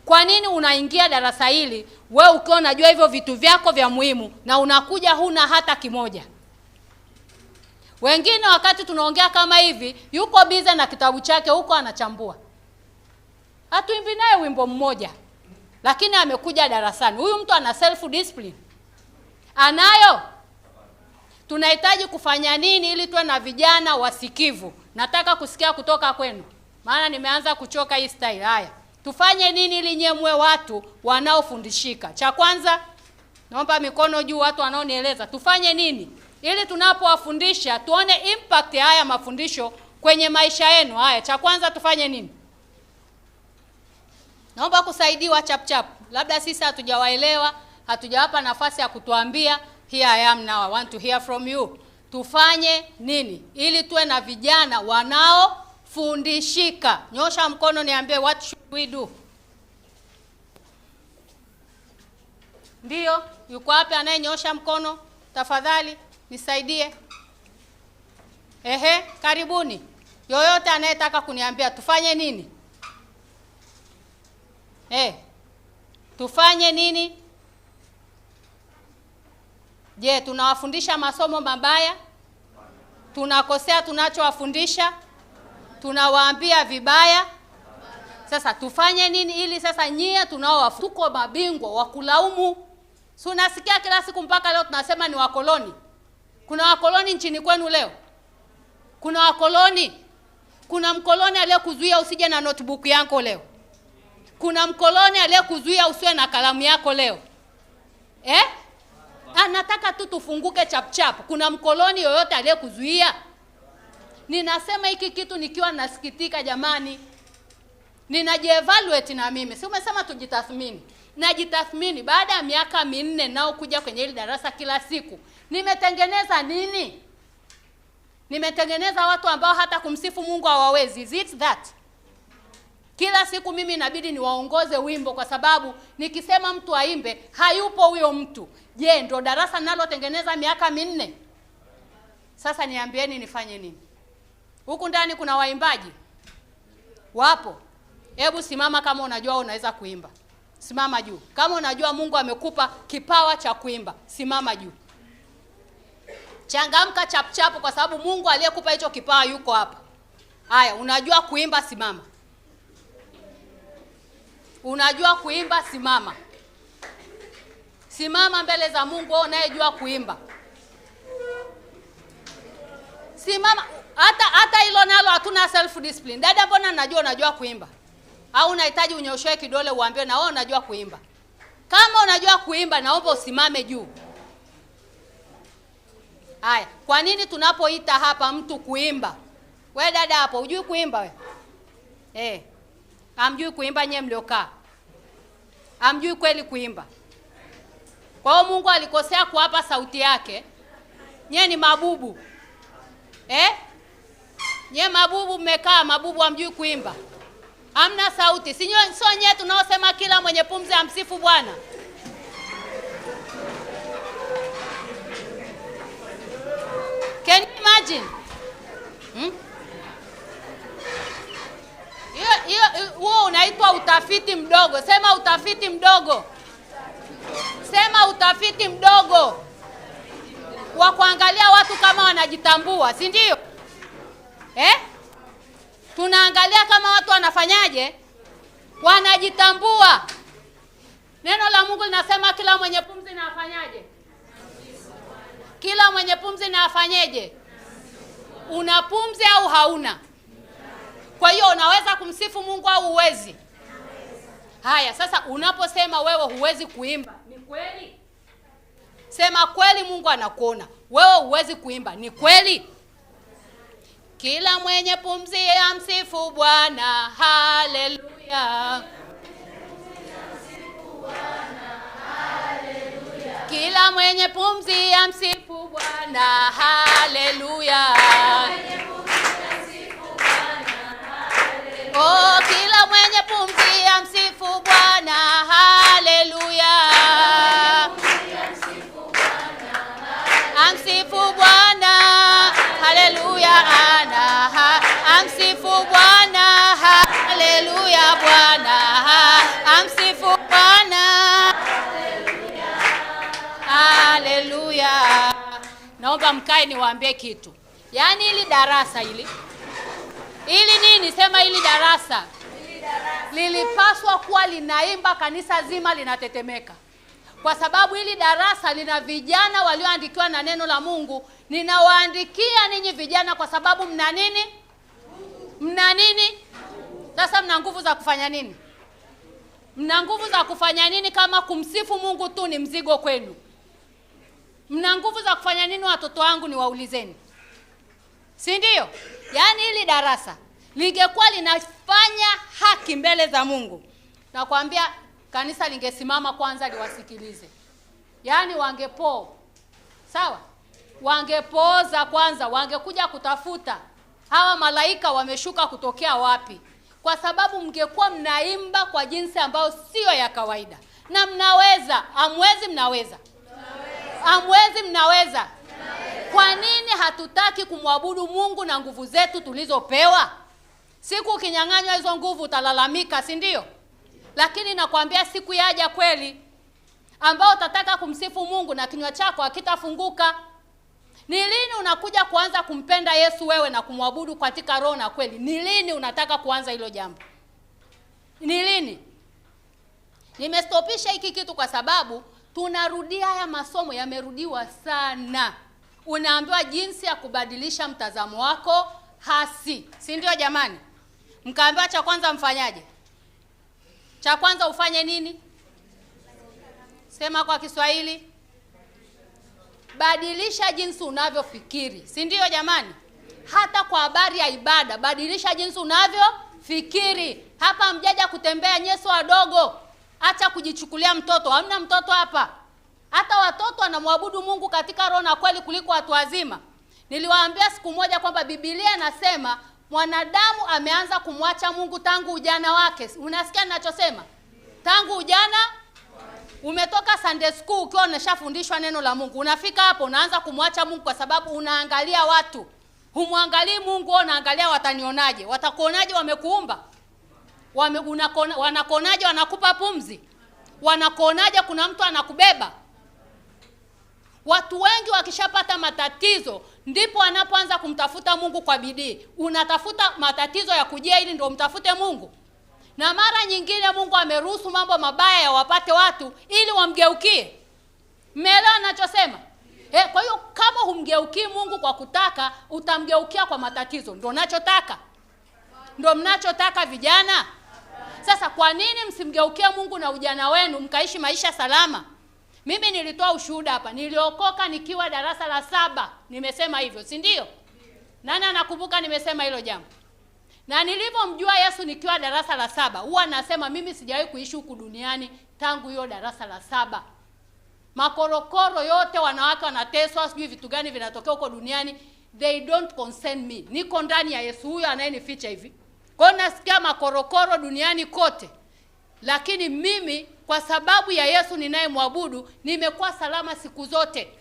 Kwa nini unaingia darasa hili wewe ukiwa unajua hivyo vitu vyako vya muhimu na unakuja huna hata kimoja? Wengine wakati tunaongea kama hivi yuko bize na kitabu chake huko anachambua. Hatuimbi naye wimbo mmoja. Lakini amekuja darasani. Huyu mtu ana self discipline. Anayo? Tunahitaji kufanya nini ili tuwe na vijana wasikivu? Nataka kusikia kutoka kwenu. Maana nimeanza kuchoka hii style. Haya. Tufanye nini ili nyemwe watu wanaofundishika? Cha kwanza, naomba mikono juu watu wanaonieleza. Tufanye nini ili tunapowafundisha tuone impact ya haya mafundisho kwenye maisha yenu? Haya, cha kwanza tufanye nini? Naomba kusaidiwa chap chap. Labda sisi hatujawaelewa, hatujawapa nafasi ya kutuambia. Here I am now, I want to hear from you. Tufanye nini ili tuwe na vijana wanaofundishika? Nyosha mkono niambie, what should we do? Ndio, yuko wapi anayenyosha mkono? Tafadhali nisaidie. Karibuni. Yoyote anayetaka kuniambia tufanye nini? Tufanye nini? Je, tunawafundisha masomo mabaya? Tunakosea tunachowafundisha? Tunawaambia vibaya? Sasa tufanye nini ili sasa nyie tuko mabingwa wa kulaumu? Si unasikia kila siku mpaka leo tunasema ni wakoloni. Kuna wakoloni nchini kwenu leo? Kuna wakoloni? Kuna mkoloni aliyekuzuia usije na notebook yako leo? Kuna mkoloni aliyekuzuia usiwe na kalamu yako leo? Nataka tu tufunguke chap chap. Kuna mkoloni yoyote aliyekuzuia? Ninasema hiki kitu nikiwa nasikitika jamani. Ninajievaluate na mimi. Si umesema tujitathmini? Najitathmini baada ya miaka 4 nao kuja kwenye hili darasa kila siku. Nimetengeneza nini? Nimetengeneza watu ambao hata kumsifu Mungu hawawezi. Is it that? Kila siku mimi inabidi niwaongoze wimbo kwa sababu nikisema mtu aimbe hayupo huyo mtu. Je, ndo darasa nalotengeneza miaka 4? Sasa niambieni nifanye nini? Huku ndani kuna waimbaji? Wapo? Hebu simama kama unajua unaweza kuimba. Simama juu. Kama unajua Mungu amekupa kipawa cha kuimba, simama juu. Changamka chap chap kwa sababu Mungu aliyekupa hicho kipawa yuko hapa. Haya, unajua kuimba, simama. Unajua kuimba, simama. Simama mbele za Mungu wewe unayejua kuimba. Simama. Hata hilo nalo hatuna self discipline. Dada, mbona najua unajua kuimba? Au unahitaji unyoshoe kidole uambiwe na wewe unajua kuimba? Kama unajua kuimba naomba usimame juu. Haya, kwa nini tunapoita hapa mtu kuimba? Wewe dada hapo, hujui kuimba wewe? Hamjui kuimba nyewe mliokaa. Hamjui kweli kuimba. Kwa hiyo Mungu alikosea kuwapa sauti yake. Nyewe ni mabubu. Nyewe mabubu mmekaa, mabubu hamjui kuimba. Hamna sauti. Sio nyewe tunaosema kila mwenye pumzi amsifu Bwana. Can you imagine? Huo unaitwa utafiti mdogo. Sema utafiti mdogo. Sema utafiti mdogo. Wa kuangalia watu kama wanajitambua, si ndio? Tunaangalia kama watu wanafanyaje? Wanajitambua. Neno la Mungu linasema kila mwenye pumzi na afanyaje? Kila mwenye pumzi na afanyeje? Una pumzi au hauna? Kwa hiyo unaweza kumsifu Mungu au uwezi? Haya, sasa unaposema wewe huwezi kuimba, ni kweli? Sema kweli, Mungu anakuona. Wewe huwezi kuimba, ni kweli? Kila mwenye pumzi amsifu Bwana, haleluya. Kila mwenye pumzi amsifu Bwana, haleluya. Oh, kila mwenye pumzi amsifu Bwana, haleluya. Amsifu Bwana, haleluya. Amsifu Bwana, haleluya. Bwana amsifu Bwana, haleluya. Naomba mkae niwaambie kitu. Yaani hili darasa hili nini? Sema hili darasa lilipaswa kuwa linaimba, kanisa zima linatetemeka. Kwa sababu hili darasa lina vijana walioandikiwa na neno la Mungu. Ninawaandikia ninyi vijana kwa sababu mna nini? Mna nini? Sasa mna nguvu za kufanya nini? Mna nguvu za kufanya nini kama kumsifu Mungu tu ni mzigo kwenu? Mna nguvu za kufanya nini watoto wangu, niwaulizeni? Si ndio? Yaani hili darasa lingekuwa linafanya haki mbele za Mungu, nakwambia kanisa lingesimama kwanza liwasikilize. Yaani sawa? Wangepooza kwanza, wangekuja kutafuta hawa malaika wameshuka kutokea wapi. Kwa sababu mngekuwa mnaimba kwa jinsi ambayo sio ya kawaida. Na mnaweza, amwezi mnaweza. Amwezi mnaweza. Kwa nini hatutaki kumwabudu Mungu na nguvu zetu tulizopewa? Siku ukinyang'anywa hizo nguvu utalalamika, si ndio? Lakini nakwambia siku yaja kweli ambao utataka kumsifu Mungu na kinywa chako hakitafunguka. Ni lini unakuja kuanza kumpenda Yesu wewe na kumwabudu katika roho na kweli? Ni lini unataka kuanza hilo jambo? Ni lini? Nimestopisha hiki kitu kwa sababu tunarudia haya masomo, yamerudiwa sana. Unaambiwa jinsi ya kubadilisha mtazamo wako hasi. Si ndio jamani? Mkaambiwa cha kwanza mfanyaje? Cha kwanza ufanye nini? Sema kwa Kiswahili. Badilisha jinsi unavyofikiri. Si ndio jamani? Hata kwa habari ya ibada, badilisha jinsi unavyofikiri. Hapa mjaja kutembea nyeso wadogo. Acha kujichukulia mtoto. Hamna mtoto hapa. Hata watoto wanamwabudu Mungu katika roho na kweli kuliko watu wazima. Niliwaambia siku moja kwamba Biblia inasema mwanadamu ameanza kumwacha Mungu tangu ujana wake. Unasikia ninachosema? Tangu ujana. Umetoka Sunday school ukiwa unashafundishwa neno la Mungu. Unafika hapo unaanza kumwacha Mungu kwa sababu unaangalia watu. Humwangalii Mungu, unaangalia watanionaje. Watakuonaje wamekuumba? Wanakuonaje wanakupa pumzi? Wanakuonaje kuna mtu anakubeba? Watu wengi wakishapata matatizo ndipo wanapoanza kumtafuta Mungu kwa bidii. Unatafuta matatizo ya kujia ili ndio mtafute Mungu. Na mara nyingine Mungu ameruhusu mambo mabaya yawapate watu ili wamgeukie. Mmeelewa ninachosema? Kwa hiyo kama humgeukii Mungu kwa kutaka, utamgeukia kwa matatizo. Ndio ninachotaka. Ndio mnachotaka vijana. Sasa kwa nini msimgeukie Mungu na ujana wenu mkaishi maisha salama? Mimi nilitoa ushuhuda hapa. Niliokoka nikiwa darasa la 7. Nimesema hivyo, si ndio? Nani anakumbuka nimesema hilo jambo? Na nilipomjua Yesu nikiwa darasa la 7, huwa nasema mimi sijawahi kuishi huku duniani tangu hiyo darasa la 7. Makorokoro yote, wanawake wanateswa, sijui vitu gani vinatokea huko duniani, they don't concern me. Niko ndani ya Yesu huyo anayenificha hivi. Kwa hiyo nasikia makorokoro duniani kote. Lakini mimi kwa sababu ya Yesu ninayemwabudu nimekuwa salama siku zote.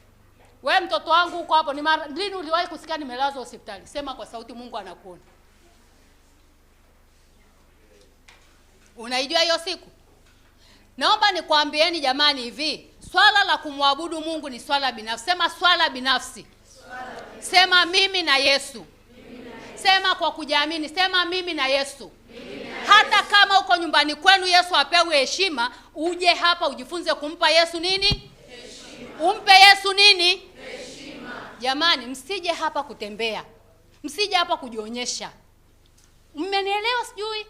Wewe mtoto wangu uko hapo, ni lini uliwahi kusikia nimelazwa hospitali? Sema kwa sauti, Mungu anakuona. Unaijua hiyo siku? Naomba nikwambieni jamani hivi, swala la kumwabudu Mungu ni swala binafsi. Sema swala binafsi. Sema mimi na Yesu. Sema kwa kujiamini, sema mimi na Yesu. Hata kama uko nyumbani kwenu Yesu apewe heshima, uje hapa ujifunze kumpa Yesu nini? Heshima. Umpe Yesu nini? Heshima. Jamani, msije hapa kutembea. Msije hapa kujionyesha. Mmenielewa sijui?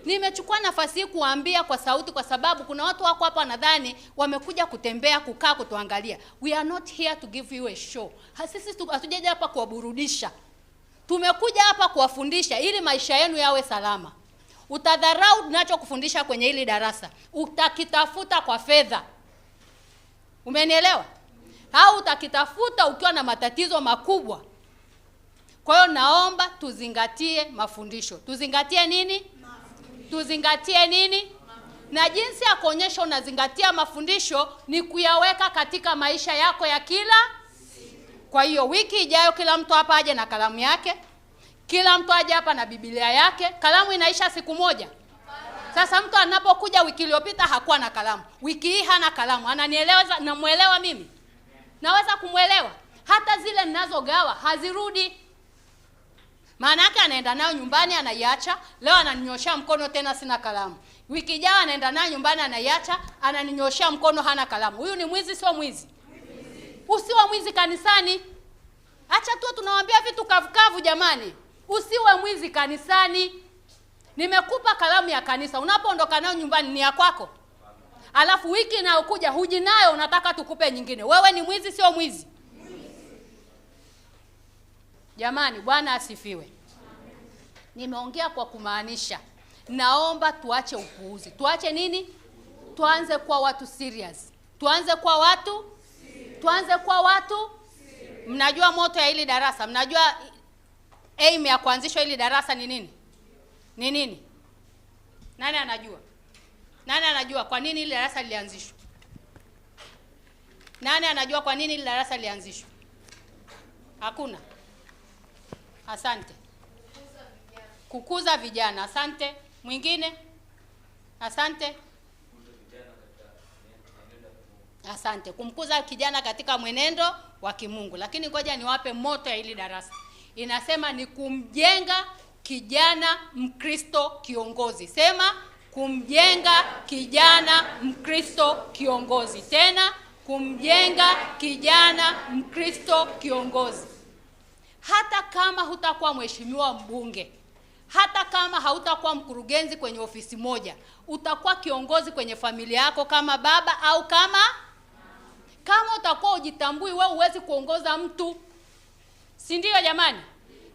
Nimechukua nafasi hii kuambia kwa sauti kwa sababu kuna watu wako hapa nadhani wamekuja kutembea, kukaa, kutuangalia. We are not here to give you a show. Sisi hatujaja hapa kuwaburudisha. Tumekuja hapa kuwafundisha ili maisha yenu yawe salama. Utadharau ninachokufundisha kwenye hili darasa, utakitafuta kwa fedha. Umenielewa? Au utakitafuta ukiwa na matatizo makubwa. Kwa hiyo naomba tuzingatie mafundisho. Tuzingatie nini? Tuzingatie nini? Na jinsi ya kuonyesha unazingatia mafundisho ni kuyaweka katika maisha yako ya kila. Kwa hiyo wiki ijayo kila mtu hapa aje na kalamu yake. Kila mtu aje hapa na Biblia yake. Kalamu inaisha siku moja. Sasa mtu anapokuja wiki iliyopita hakuwa na kalamu, wiki hii hana kalamu, ananielewa? Namuelewa mimi? Naweza kumuelewa? Hata zile ninazogawa hazirudi. Maana yake anaenda nayo nyumbani anaiacha, leo ananinyoshia mkono tena sina kalamu. Wiki ijayo anaenda nayo nyumbani anaiacha, ananinyoshia mkono hana kalamu. Huyu ni mwizi, sio mwizi? Usiwe mwizi kanisani. Acha tu tunawaambia vitu kavukavu jamani. Usiwe mwizi kanisani. Nimekupa kalamu ya kanisa, unapoondoka nayo nyumbani ni ya kwako. Alafu wiki inayokuja huji nayo, unataka tukupe nyingine. Wewe ni mwizi, sio mwizi? Jamani, Bwana asifiwe. Nimeongea kwa kumaanisha. Naomba tuache upuuzi. Tuache nini? Tuanze kwa watu serious. Tuanze kwa watu? Tuanze kwa watu? Mnajua moto ya hili darasa? Mnajua aim ya kuanzishwa hili darasa ni nini? Ni nini? Nani anajua? Nani anajua kwa nini hili darasa lilianzishwa? Nani anajua kwa nini hili darasa lilianzishwa? Hakuna. Asante. Kukuza vijana. Asante. Mwingine? Asante. Asante. Kumkuza kijana katika mwenendo wa kimungu. Lakini ngoja niwape moto ya hili darasa. Inasema ni kumjenga kijana Mkristo kiongozi. Sema kumjenga kijana Mkristo kiongozi. Tena kumjenga kijana Mkristo kiongozi. Hata kama hutakuwa mheshimiwa mbunge, hata kama hautakuwa mkurugenzi kwenye ofisi moja, utakuwa kiongozi kwenye familia yako kama baba au kama utakuwa ujitambui wewe huwezi kuongoza mtu. Si ndio jamani?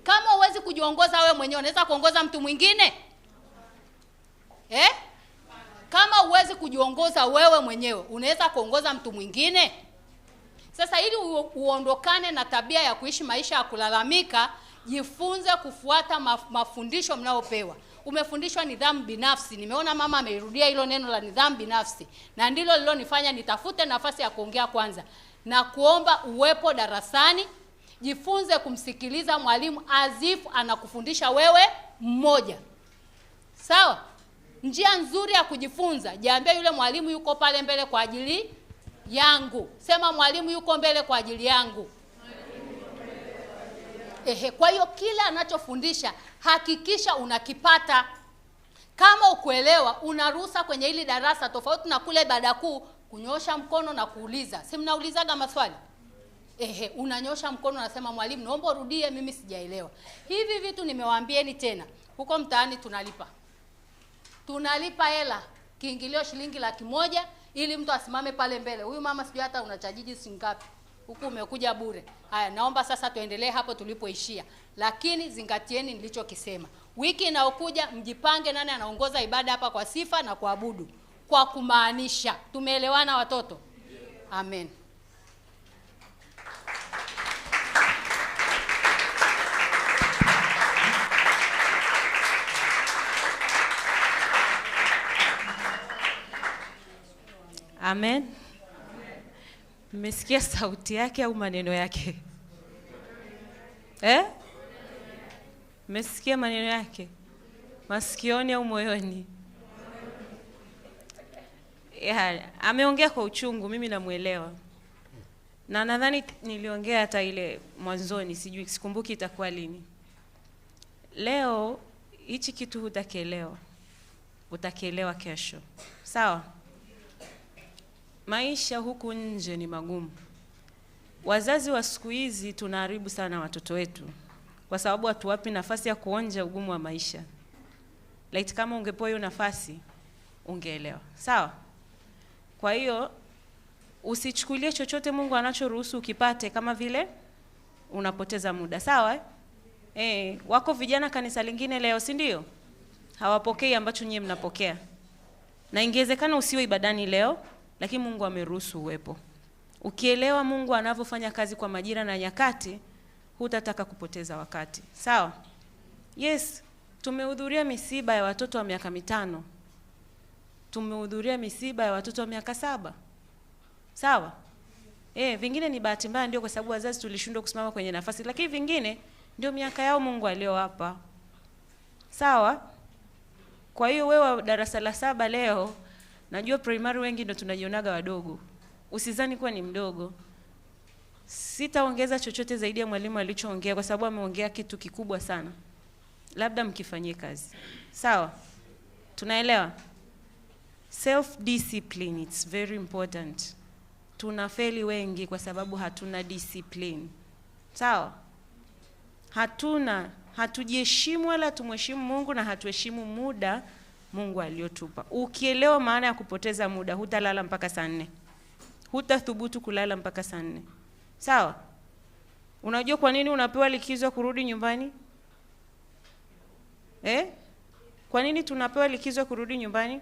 Kama huwezi kujiongoza wewe mwenyewe, unaweza kuongoza mtu mwingine? Kama huwezi kujiongoza wewe mwenyewe, unaweza kuongoza mtu mwingine? Sasa ili uondokane na tabia ya kuishi maisha ya kulalamika, jifunze kufuata mafundisho mnayopewa. Umefundishwa nidhamu binafsi. Nimeona mama ameirudia hilo neno la nidhamu binafsi. Na ndilo lilonifanya nitafute nafasi ya kuongea kwanza. Na kuomba uwepo darasani. Jifunze kumsikiliza mwalimu azifu anakufundisha wewe mmoja. Sawa? Njia nzuri ya kujifunza, jiambie yule mwalimu yuko pale mbele kwa ajili yangu. Sema mwalimu yuko mbele kwa ajili yangu. Kwa hiyo kila anachofundisha hakikisha unakipata. Kama ukuelewa, unaruhusa kwenye hili darasa tofauti na kule ibada kuu kunyosha mkono na kuuliza. Si mnaulizaga maswali? Unanyosha mkono unasema mwalimu naomba urudie, mimi sijaelewa. Hivi vitu nimewaambieni tena. Huko mtaani tunalipa. Tunalipa hela, kiingilio shilingi 100,000 ili mtu asimame pale mbele. Huyu mama sijui hata unachajiji singapi. Huku umekuja bure. Haya, naomba sasa tuendelee hapo tulipoishia. Lakini zingatieni nilichokisema. Wiki inayokuja mjipange nani anaongoza ibada hapa kwa sifa na kuabudu. Kwa kumaanisha. Tumeelewana watoto? Amen. Amen. Mmesikia sauti yake au maneno yake? Mmesikia maneno yake? Masikioni au moyoni? Ameongea kwa uchungu, mimi namuelewa. Na nadhani niliongea hata ile mwanzoni, sijui sikumbuki itakuwa lini. Leo hichi kitu hutakielewa. Utakielewa kesho. Sawa? Maisha huku nje ni magumu. Wazazi wa siku hizi tunaharibu sana watoto wetu kwa sababu hatuwapi nafasi ya kuonja ugumu wa maisha. Like kama ungepewa hiyo nafasi ungeelewa. Sawa? Kwa hiyo usichukulie chochote Mungu anachoruhusu ukipate kama vile unapoteza muda. Sawa? Wako vijana kanisa lingine leo, si ndio? Hawapokei ambacho nyinyi mnapokea. Na ingewezekana usiwe ibadani leo, lakini Mungu ameruhusu uwepo. Ukielewa Mungu anavyofanya kazi kwa majira na nyakati, hutataka kupoteza wakati. Sawa? Yes, tumehudhuria misiba ya watoto wa miaka 5. Tumehudhuria misiba ya watoto wa miaka 7. Sawa? Vingine ni bahati mbaya ndio kwa sababu wazazi tulishindwa kusimama kwenye nafasi, lakini vingine ndio miaka yao Mungu aliowapa. Sawa? Kwa hiyo wewe darasa la 7 leo, najua primary wengi ndio tunajionaga wadogo. Usizani kuwa ni mdogo. Sitaongeza chochote zaidi ya mwalimu alichoongea kwa sababu ameongea kitu kikubwa sana. Labda mkifanyie kazi. Sawa? Tunaelewa? Self discipline, it's very important. Tunafeli wengi kwa sababu hatuna discipline. Sawa? Hatujiheshimu wala tumheshimu Mungu na hatuheshimu muda Mungu aliotupa. Ukielewa maana ya kupoteza muda, hutalala mpaka saa 4. Hutathubutu kulala mpaka saa 4. Sawa? Unajua kwa nini unapewa likizo kurudi nyumbani? Kwa nini tunapewa likizo kurudi nyumbani?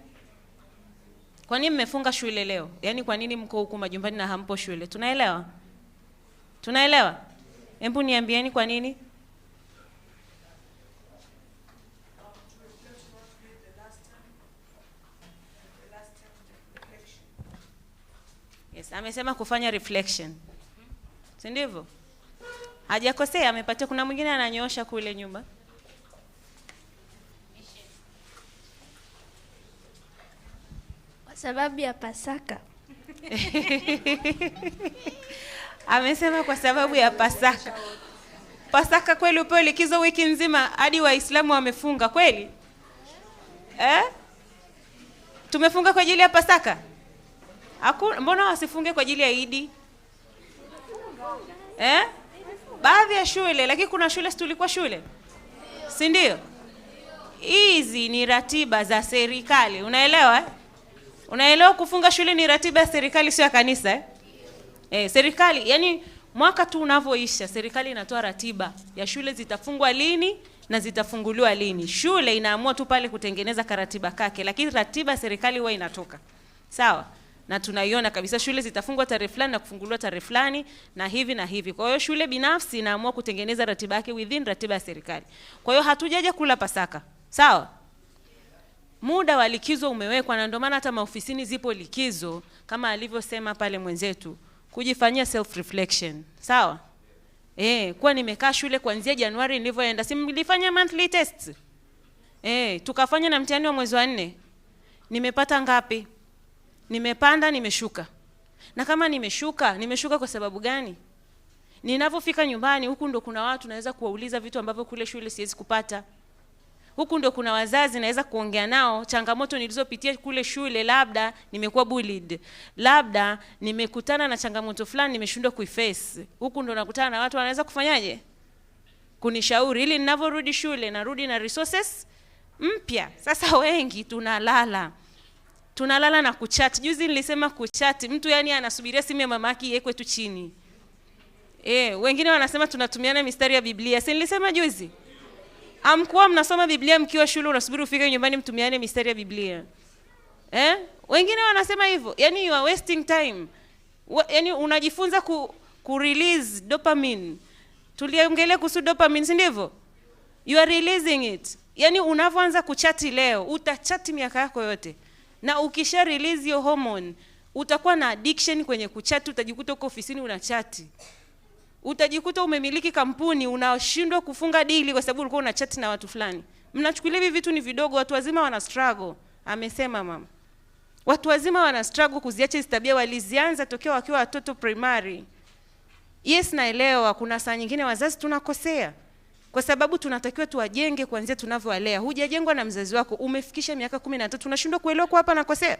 Kwa nini mmefunga shule leo? Yaani kwa nini mko huko majumbani na hampo shule? Tunaelewa? Tunaelewa? Hebu niambieni kwa nini? Yes, amesema kufanya reflection. Si ndivyo? Hajakosea, amepatia. Kuna mwingine ananyoosha kule nyumba. Kwa sababu ya Pasaka. Amesema kwa sababu ya Pasaka. Pasaka kweli upewe likizo wiki nzima hadi Waislamu wamefunga kweli? Tumefunga kwa ajili ya Pasaka? Mbona wasifunge kwa ajili ya Idi? Baadhi ya shule, lakini kuna shule tulikuwa shule. Si ndio? Hizi ni ratiba za serikali. Unaelewa? Unaelewa kufunga shule ni ratiba ya serikali, sio ya kanisa. Serikali, yani mwaka tu unavyoisha, serikali inatoa ratiba ya shule zitafungwa lini na zitafunguliwa lini. Shule inaamua tu pale kutengeneza karatiba kake, lakini ratiba serikali huwa inatoka. Sawa? Na tunaiona kabisa shule zitafungwa tarehe fulani na kufunguliwa tarehe fulani na hivi na hivi. Kwa hiyo shule binafsi inaamua kutengeneza ratiba yake within ratiba ya serikali. Kwa hiyo hatujaja kula Pasaka. Sawa? Muda wa likizo umewekwa na ndio maana hata maofisini zipo likizo kama alivyosema pale mwenzetu, kujifanyia self reflection. Sawa? Kwa nimekaa shule kuanzia Januari nilivyoenda, si nilifanya monthly tests? Tukafanya na mtihani wa mwezi wa 4. Nimepata ngapi? Nimepanda, nimeshuka. Na kama nimeshuka kwa sababu gani? Ninapofika nyumbani huku ndo kuna watu naweza kuwauliza vitu ambavyo kule shule siwezi kupata. Huku ndo kuna wazazi naweza kuongea nao changamoto nilizopitia kule shule, labda nimekuwa bullied. Labda nimekutana na changamoto fulani nimeshindwa kuiface. Huku ndo nakutana na watu wanaweza kufanyaje? Kunishauri ili ninavyorudi shule narudi na resources mpya. Sasa wengi tunalala na kuchat. Juzi nilisema kuchat, mtu yani anasubiria simu ya mamaki iwekwe tu chini. Wengine wanasema tunatumiana mistari ya Biblia. Si nilisema juzi? Amkuwa mnasoma Biblia mkiwa shule, unasubiri ufike nyumbani mtumiane mistari ya Biblia. Wengine wanasema hivyo. Yani you are wasting time. Yani unajifunza ku release dopamine. Tuliongelea kuhusu dopamine, si ndivyo? You are releasing it. Yani unavyoanza kuchati leo, utachati miaka yako yote. Na ukisha release your hormone, utakuwa na addiction kwenye kuchati, utajikuta uko ofisini unachati. Utajikuta umemiliki kampuni, unashindwa kufunga dili kwa sababu ulikuwa unachati na watu fulani. Mnachukulia hivi vitu ni vidogo, watu wazima wana struggle. Amesema mama. Watu wazima wana struggle kuziacha hizo tabia, walizianza tokea wakiwa watoto primary. Yes, naelewa kuna saa nyingine wazazi tunakosea. Kwa sababu tunatakiwa tuwajenge kuanzia tunavyowalea. Hujajengwa na mzazi wako, umefikisha miaka 13, unashindwa kuelewa kwa hapa nakosea.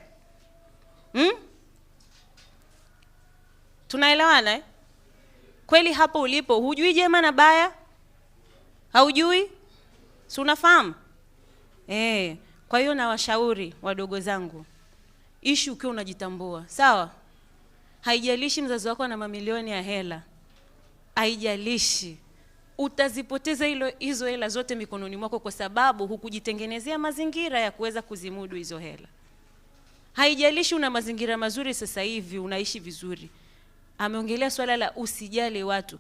Tunaelewana? Kweli hapo ulipo, hujui jema na baya? Haujui? Si unafahamu? Kwa hiyo na washauri wadogo zangu, ishi ukiwa unajitambua, sawa? Haijalishi mzazi wako ana mamilioni ya hela, haijalishi. Utazipoteza hizo hela zote mikononi mwako kwa sababu hukujitengenezea mazingira ya kuweza kuzimudu hizo hela. Haijalishi una mazingira mazuri sasa hivi, unaishi vizuri. Ameongelea swala la usijali watu.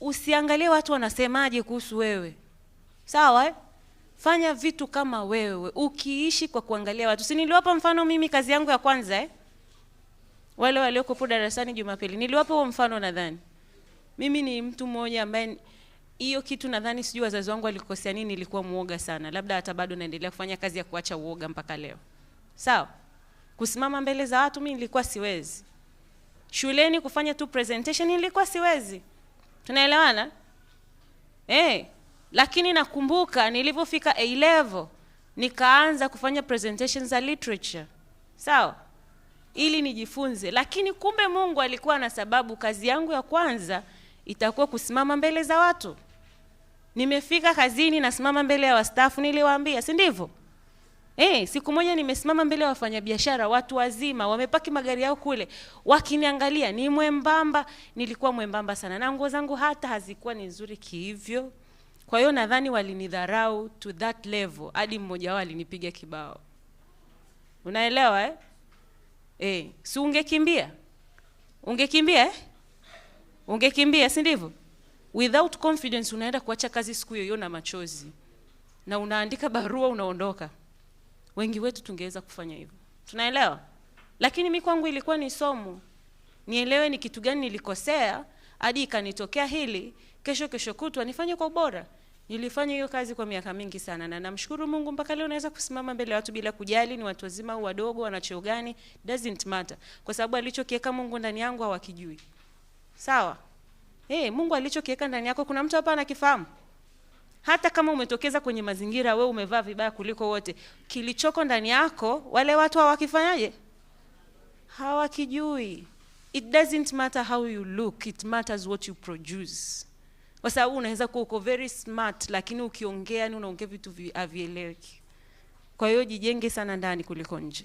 Usiangalie watu wanasemaje kuhusu wewe. Sawa? Fanya vitu kama wewe. Ukiishi kwa kuangalia watu. Si niliwapa mfano mimi kazi yangu ya kwanza Wale waliokuwa darasani Jumapili. Niliwapa huo mfano nadhani. Mimi ni mtu mmoja ambaye hiyo kitu nadhani sijui wazazi wangu walikosea nini, nilikuwa muoga sana. Labda hata bado naendelea kufanya kazi ya kuacha uoga mpaka leo. Sawa? Kusimama mbele za watu mimi nilikuwa siwezi. Shuleni kufanya tu presentation nilikuwa siwezi. Tunaelewana? Lakini nakumbuka nilipofika A level nikaanza kufanya presentations za literature. Sawa? Ili nijifunze. Lakini kumbe Mungu alikuwa na sababu kazi yangu ya kwanza itakuwa kusimama mbele za watu. Nimefika kazini nasimama mbele ya wastaafu, niliwaambia, si ndivyo? Siku moja nimesimama mbele ya wafanyabiashara, watu wazima, wamepaki magari yao kule, wakiniangalia, ni mwembamba, nilikuwa mwembamba sana. Na nguo zangu hata hazikuwa ni nzuri kihivyo. Kwa hiyo nadhani walinidharau to that level, hadi mmoja wao alinipiga kibao. Unaelewa si ungekimbia? Ungekimbia Ungekimbia, si ndivyo? Without confidence unaenda kuacha kazi siku hiyo na machozi. Na unaandika barua unaondoka. Wengi wetu tungeweza kufanya hivyo. Tunaelewa? Lakini mimi kwangu ilikuwa ni somo. Nielewe ni kitu gani nilikosea hadi ikanitokea hili, kesho kutwa nifanye kwa ubora. Nilifanya hiyo kazi kwa miaka mingi sana na namshukuru Mungu mpaka leo naweza kusimama mbele ya watu bila kujali ni watu wazima au wadogo, wana cheo gani, doesn't matter. Kwa sababu alichokiweka Mungu ndani yangu hawakijui. Sawa? Mungu alichokiweka ndani yako kuna mtu hapa anakifahamu. Hata kama umetokeza kwenye mazingira wewe umevaa vibaya kuliko wote, kilichoko ndani yako wale watu hawakifanyaje? Hawakijui. It doesn't matter how you look, it matters what you produce. Kwa sababu unaweza kuwa uko very smart lakini ukiongea ni unaongea vitu havieleweki. Kwa hiyo jijenge sana ndani kuliko nje.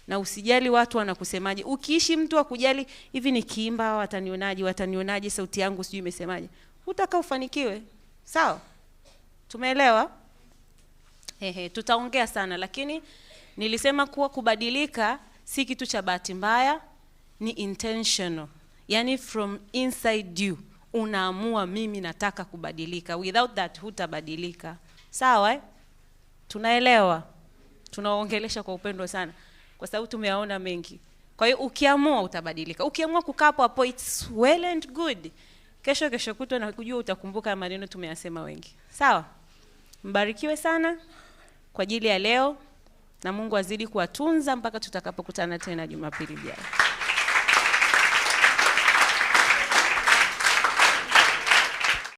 Na usijali watu wanakusemaje. Ukiishi mtu wa kujali hivi nikiimba watanionaje sauti yangu sijui imesemaje, hutaka ufanikiwe. Sawa? Tumeelewa? Tutaongea sana lakini nilisema kuwa kubadilika si kitu cha bahati mbaya, ni intentional. Yani from inside you unaamua mimi nataka kubadilika. Without that hutabadilika. Sawa? Tunaelewa? Tunaongelesha kwa upendo sana kwa sababu tumeyaona mengi. Kwa hiyo ukiamua utabadilika. Ukiamua kukaa hapo it's well and good. Kesho kutwa na kujua utakumbuka maneno tumeyasema wengi. Sawa? Mbarikiwe sana kwa ajili ya leo na Mungu azidi kuwatunza mpaka tutakapokutana tena Jumapili ijayo.